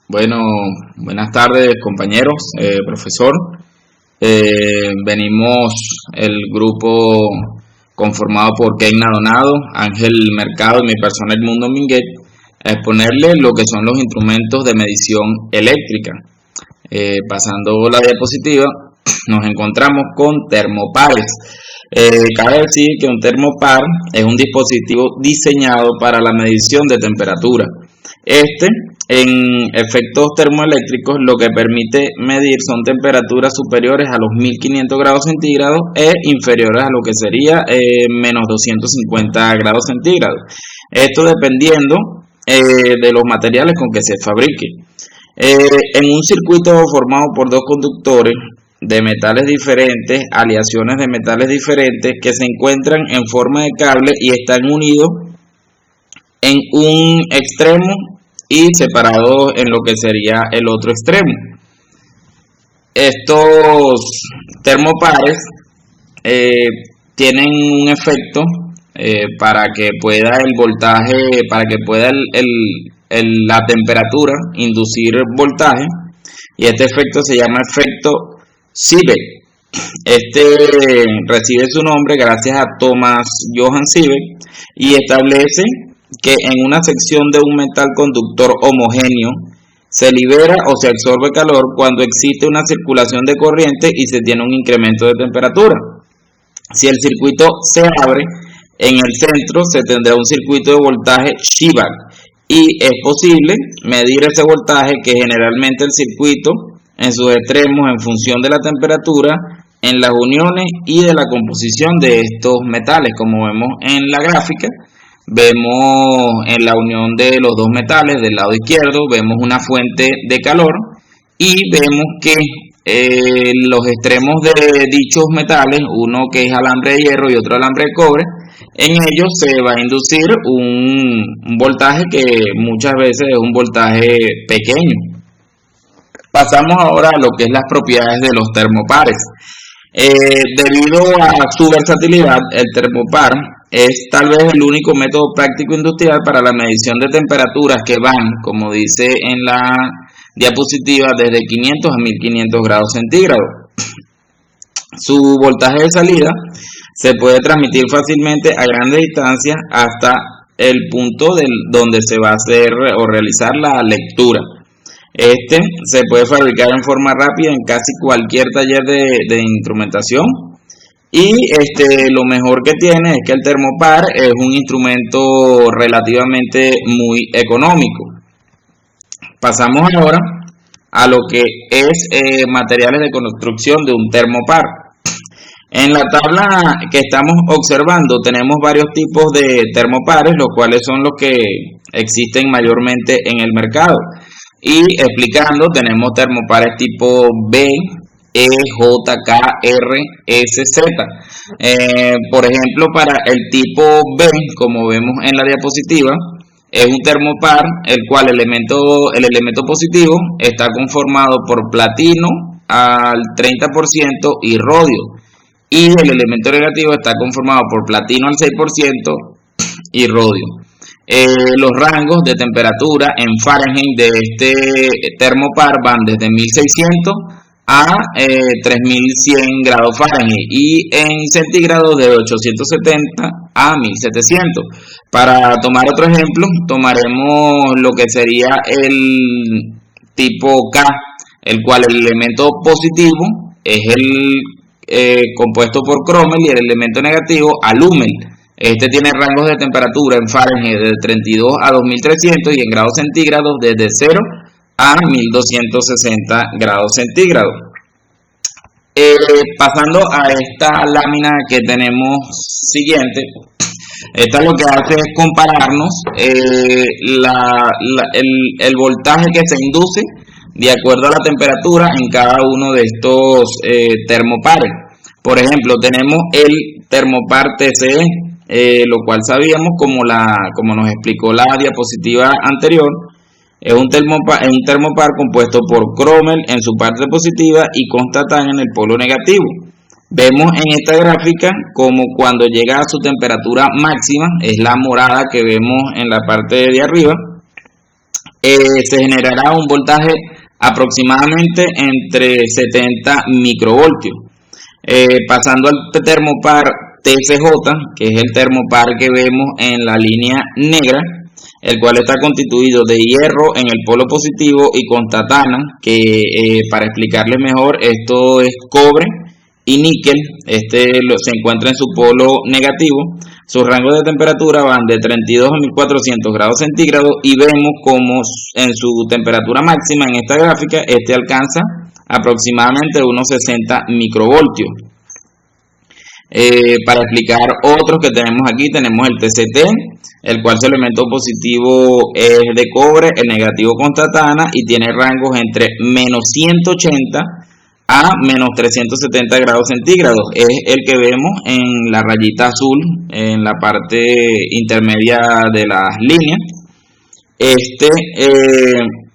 Bueno, buenas tardes compañeros, profesor. Venimos el grupo conformado por Keina Donado, Ángel Mercado y mi persona Edmundo Minguet a exponerle lo que son los instrumentos de medición eléctrica. Pasando la diapositiva, nos encontramos con termopares. Cabe decir que un termopar es un dispositivo diseñado para la medición de temperatura. En efectos termoeléctricos, lo que permite medir son temperaturas superiores a los 1500 grados centígrados e inferiores a lo que sería menos 250 grados centígrados. Esto dependiendo de los materiales con que se fabrique. En un circuito formado por dos conductores de metales diferentes, aleaciones de metales diferentes que se encuentran en forma de cable y están unidos en un extremo y separados en lo que sería el otro extremo. Estos termopares tienen un efecto para que pueda el voltaje, para que pueda la temperatura inducir voltaje, y este efecto se llama efecto Seebeck. Recibe su nombre gracias a Thomas Johann Seebeck y establece que en una sección de un metal conductor homogéneo se libera o se absorbe calor cuando existe una circulación de corriente y se tiene un incremento de temperatura. Si el circuito se abre, en el centro se tendrá un circuito de voltaje Seebeck y es posible medir ese voltaje, que generalmente el circuito en sus extremos en función de la temperatura, en las uniones y de la composición de estos metales. Como vemos en la gráfica, vemos en la unión de los dos metales del lado izquierdo, vemos una fuente de calor y vemos que los extremos de dichos metales, uno que es alambre de hierro y otro alambre de cobre, en ellos se va a inducir un voltaje que muchas veces es un voltaje pequeño. Pasamos ahora a lo que es las propiedades de los termopares. Debido a su versatilidad, el termopar es tal vez el único método práctico industrial para la medición de temperaturas que van, como dice en la diapositiva, desde 500 a 1500 grados centígrados. Su voltaje de salida se puede transmitir fácilmente a grandes distancias hasta el punto donde se va a hacer o realizar la lectura. Se puede fabricar en forma rápida en casi cualquier taller de instrumentación. Y lo mejor que tiene es que el termopar es un instrumento relativamente muy económico. Pasamos ahora a lo que es materiales de construcción de un termopar. En la tabla que estamos observando tenemos varios tipos de termopares, los cuales son los que existen mayormente en el mercado. Y explicando, tenemos termopares tipo B, E, J, K, R, S, Z. Por ejemplo, para el tipo B, como vemos en la diapositiva, es un termopar el cual el elemento positivo está conformado por platino al 30% y rodio, y el elemento negativo está conformado por platino al 6% y rodio. Los rangos de temperatura en Fahrenheit de este termopar van desde 1600 a 3100 grados Fahrenheit y en centígrados de 870 a 1700. Para tomar otro ejemplo, tomaremos lo que sería el tipo K, el cual el elemento positivo es el compuesto por cromel y el elemento negativo alumel. Tiene rangos de temperatura en Fahrenheit de 32 a 2300 y en grados centígrados desde 0 a 1260 grados centígrados. Pasando a esta lámina que tenemos siguiente, esta lo que hace es compararnos el voltaje que se induce de acuerdo a la temperatura en cada uno de estos termopares. Por ejemplo, tenemos el termopar TCE, lo cual sabíamos, como nos explicó la diapositiva anterior, es un termopar compuesto por cromel en su parte positiva y constatán en el polo negativo. Vemos en esta gráfica como cuando llega a su temperatura máxima, es la morada que vemos en la parte de arriba, se generará un voltaje aproximadamente entre 70 microvoltios. Pasando al termopar TCJ, que es el termopar que vemos en la línea negra, el cual está constituido de hierro en el polo positivo y constatana, que para explicarles mejor, esto es cobre y níquel. Se encuentra en su polo negativo. Sus rangos de temperatura van de 32 a 1400 grados centígrados y vemos como en su temperatura máxima en esta gráfica, alcanza aproximadamente unos 60 microvoltios. Para explicar otros que tenemos aquí, tenemos el TCT, el cual su elemento positivo es de cobre, el negativo constatana y tiene rangos entre menos 180 a menos 370 grados centígrados. Es el que vemos en la rayita azul en la parte intermedia de las líneas.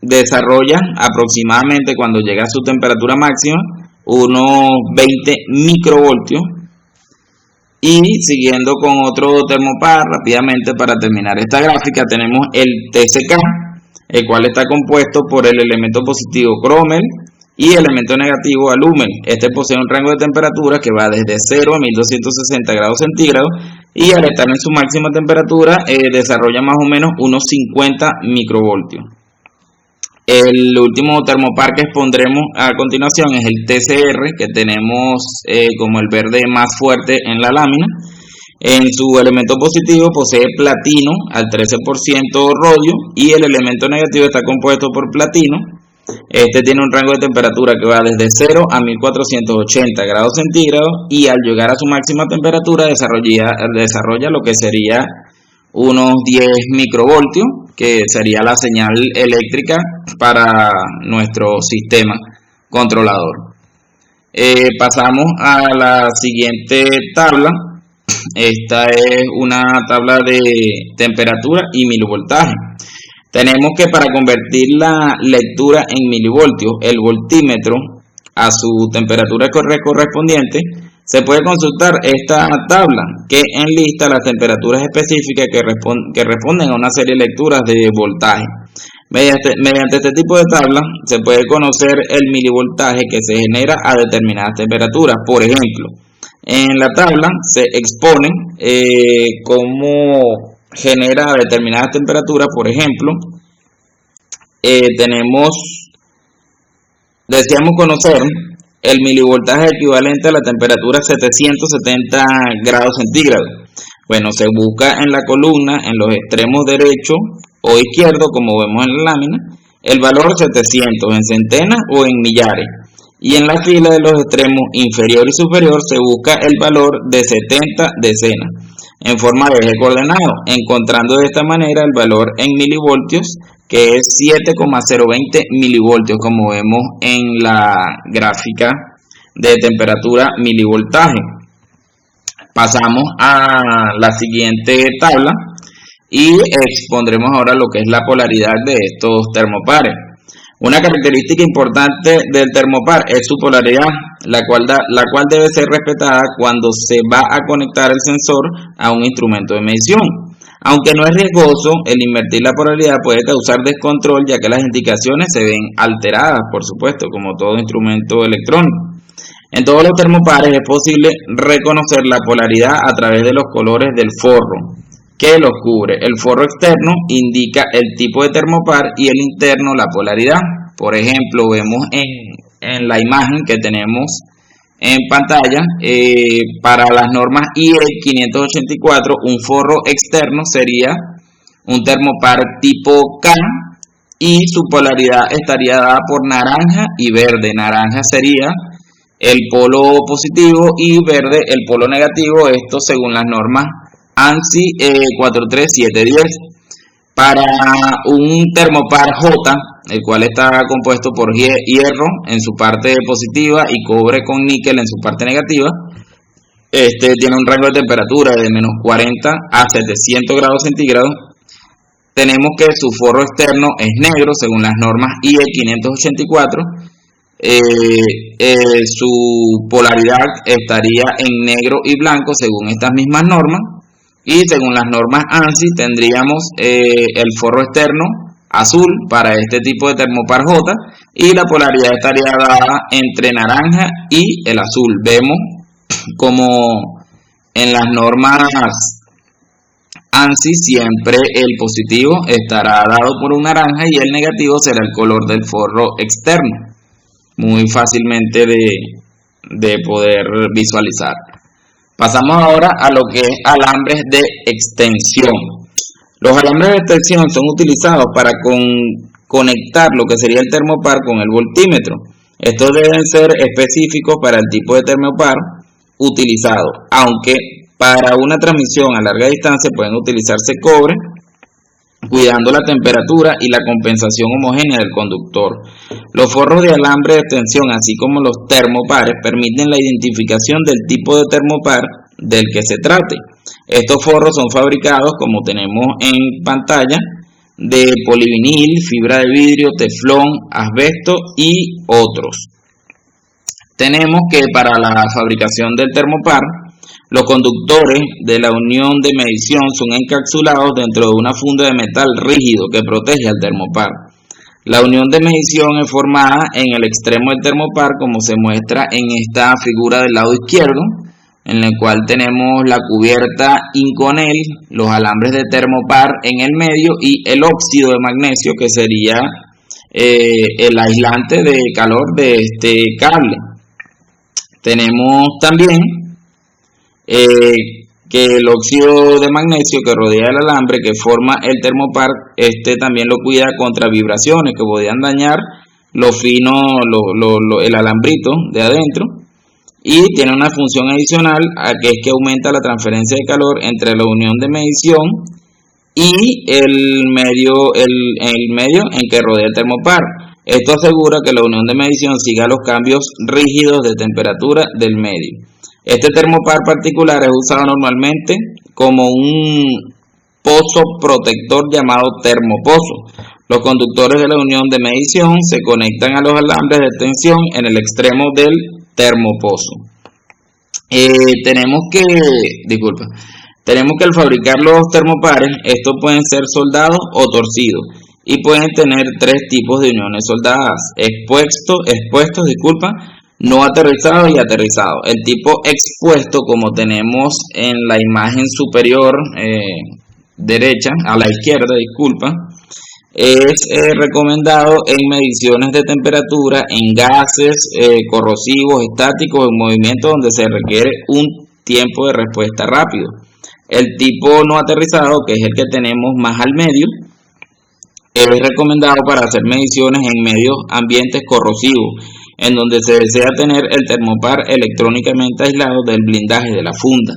Desarrolla aproximadamente, cuando llega a su temperatura máxima, unos 20 microvoltios. Y siguiendo con otro termopar, rápidamente para terminar esta gráfica, tenemos el TCK, el cual está compuesto por el elemento positivo cromel y elemento negativo alumel. Posee un rango de temperatura que va desde 0 a 1260 grados centígrados y al estar en su máxima temperatura desarrolla más o menos unos 50 microvoltios. El último termopar que expondremos a continuación es el TCR, que tenemos como el verde más fuerte en la lámina. En su elemento positivo posee platino al 13% rodio y el elemento negativo está compuesto por platino. Tiene un rango de temperatura que va desde 0 a 1480 grados centígrados y al llegar a su máxima temperatura desarrolla lo que sería unos 10 microvoltios, que sería la señal eléctrica para nuestro sistema controlador. Pasamos a la siguiente tabla. Esta es una tabla de temperatura y milivoltaje. Tenemos que para convertir la lectura en milivoltios, el voltímetro, a su temperatura correspondiente, se puede consultar esta tabla que enlista las temperaturas específicas que responden a una serie de lecturas de voltaje. Mediante este tipo de tabla se puede conocer el milivoltaje que se genera a determinadas temperaturas. Por ejemplo, en la tabla se expone cómo genera a determinadas temperaturas. Por ejemplo, deseamos conocer el milivoltaje equivalente a la temperatura 770 grados centígrados. Bueno, se busca en la columna, en los extremos derecho o izquierdo, como vemos en la lámina, el valor 700 en centenas o en millares. Y en la fila de los extremos inferior y superior se busca el valor de 70 decenas en forma de eje coordenado, encontrando de esta manera el valor en milivoltios, que es 7,020 milivoltios, como vemos en la gráfica de temperatura milivoltaje. Pasamos a la siguiente tabla y expondremos ahora lo que es la polaridad de estos termopares. Una característica importante del termopar es su polaridad, la cual debe ser respetada cuando se va a conectar el sensor a un instrumento de medición. Aunque no es riesgoso, el invertir la polaridad puede causar descontrol, ya que las indicaciones se ven alteradas, por supuesto, como todo instrumento electrónico. En todos los termopares es posible reconocer la polaridad a través de los colores del forro que los cubre. El forro externo indica el tipo de termopar y el interno la polaridad. Por ejemplo, vemos en la imagen que tenemos en pantalla, para las normas IE 584, un forro externo sería un termopar tipo K y su polaridad estaría dada por naranja y verde. Naranja sería el polo positivo y verde el polo negativo, esto según las normas ANSI 43710. Para un termopar J, el cual está compuesto por hierro en su parte positiva y cobre con níquel en su parte negativa, tiene un rango de temperatura de menos 40 a 700 grados centígrados. Tenemos que su forro externo es negro según las normas IE 584. Su polaridad estaría en negro y blanco según estas mismas normas. Y según las normas ANSI tendríamos el forro externo azul para este tipo de termopar J, y la polaridad estaría dada entre naranja y el azul. Vemos como en las normas ANSI siempre el positivo estará dado por un naranja y el negativo será el color del forro externo. Muy fácilmente de poder visualizar. Pasamos ahora a lo que es alambres de extensión. Los alambres de extensión son utilizados para conectar lo que sería el termopar con el voltímetro. Estos deben ser específicos para el tipo de termopar utilizado, aunque para una transmisión a larga distancia pueden utilizarse cobre, cuidando la temperatura y la compensación homogénea del conductor. Los forros de alambre de extensión, así como los termopares, permiten la identificación del tipo de termopar del que se trate. Estos forros son fabricados, como tenemos en pantalla, de polivinil, fibra de vidrio, teflón, asbesto y otros. Tenemos que para la fabricación del termopar, los conductores de la unión de medición son encapsulados dentro de una funda de metal rígido que protege al termopar. La unión de medición es formada en el extremo del termopar, como se muestra en esta figura del lado izquierdo, en el cual tenemos la cubierta Inconel, los alambres de termopar en el medio y el óxido de magnesio, que sería el aislante de calor de este cable. Tenemos también que el óxido de magnesio que rodea el alambre que forma el termopar, también lo cuida contra vibraciones que podrían dañar lo fino, el alambrito de adentro, y tiene una función adicional, que es que aumenta la transferencia de calor entre la unión de medición y el medio en que rodea el termopar. Esto asegura que la unión de medición siga los cambios rígidos de temperatura del medio. Este termopar particular es usado normalmente como un pozo protector llamado termopozo. Los conductores de la unión de medición se conectan a los alambres de tensión en el extremo del termopozo. Tenemos que al fabricar los termopares, estos pueden ser soldados o torcidos y pueden tener tres tipos de uniones soldadas: expuestos, no aterrizado y aterrizado. El tipo expuesto, como tenemos en la imagen superior derecha, a la izquierda, es recomendado en mediciones de temperatura, en gases corrosivos, estáticos, en movimiento donde se requiere un tiempo de respuesta rápido. El tipo no aterrizado, que es el que tenemos más al medio, es recomendado para hacer mediciones en medios ambientes corrosivos, en donde se desea tener el termopar electrónicamente aislado del blindaje de la funda.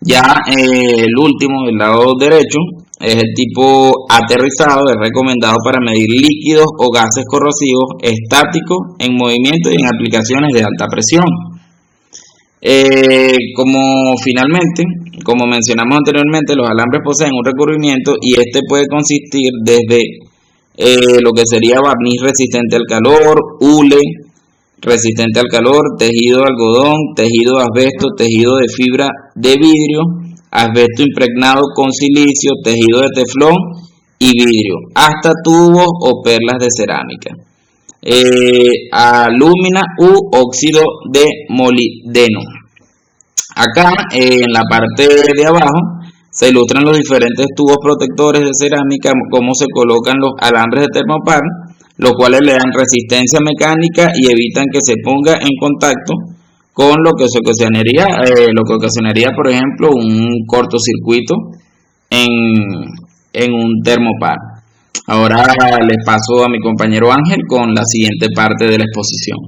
Ya el último, del lado derecho, es el tipo aterrizado, es recomendado para medir líquidos o gases corrosivos estáticos en movimiento y en aplicaciones de alta presión. Como mencionamos anteriormente, los alambres poseen un recubrimiento y este puede consistir desde lo que sería barniz resistente al calor, hule resistente al calor, tejido de algodón, tejido de asbesto, tejido de fibra de vidrio, asbesto impregnado con silicio, tejido de teflón y vidrio, hasta tubos o perlas de cerámica. Alúmina u óxido de molibdeno. Acá en la parte de abajo se ilustran los diferentes tubos protectores de cerámica, cómo se colocan los alambres de termopar, los cuales le dan resistencia mecánica y evitan que se ponga en contacto con lo que ocasionaría, por ejemplo, un cortocircuito en un termopar. Ahora les paso a mi compañero Ángel con la siguiente parte de la exposición.